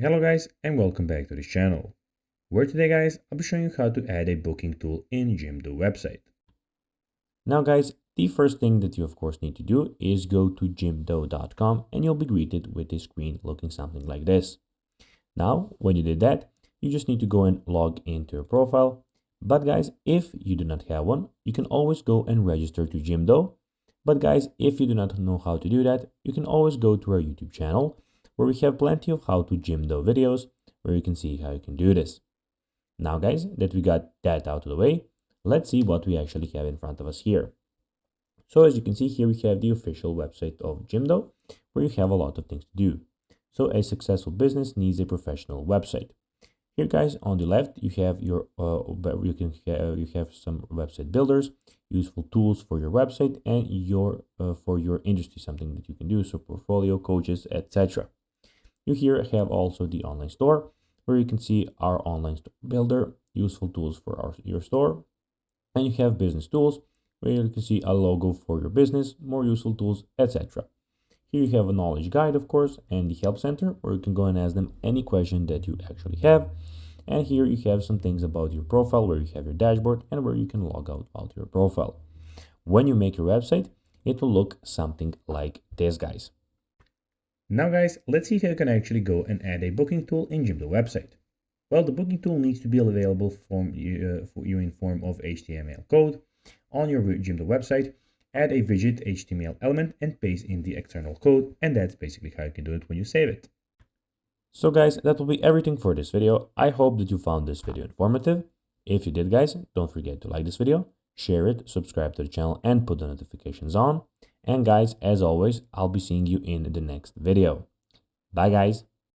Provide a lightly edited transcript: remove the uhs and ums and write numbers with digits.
Hello guys and welcome back to this channel, where today guys I'll be showing you how to add a booking tool in Jimdo website. Now guys, the first thing that you of course need to do is go to jimdo.com and you'll be greeted with a screen looking something like this. Now when you did that, you just need to go and log into your profile. But guys, if you do not have one, you can always go and register to Jimdo. But guys, if you do not know how to do that, you can always go to our YouTube channel, where we have plenty of how to Jimdo videos, where you can see how you can do this. Now guys, that we got that out of the way, let's see what we actually have in front of us here. So as you can see here, we have the official website of Jimdo, where you have a lot of things to do. So a successful business needs a professional website. Here guys, on the left, you have your you have some website builders, useful tools for your website, and your for your industry, something that you can do, so portfolio, coaches, etc. You here have also the online store, where you can see our online store builder, useful tools for your store, and you have business tools, where you can see a logo for your business, more useful tools, etc. Here you have a knowledge guide, of course, and the help center, where you can go and ask them any question that you actually have. And here you have some things about your profile, where you have your dashboard and where you can log out your profile. When you make your website, it will look something like this, guys. Now guys, let's see how you can actually go and add a booking tool in Jimdo website. Well, the booking tool needs to be available for you in form of HTML code on your Jimdo website. Add a widget HTML element and paste in the external code, and that's basically how you can do it when you save it. So guys, that will be everything for this video. I hope that you found this video informative. If you did guys, don't forget to like this video, share it, subscribe to the channel, and put the notifications on. And guys, as always, I'll be seeing you in the next video. Bye guys.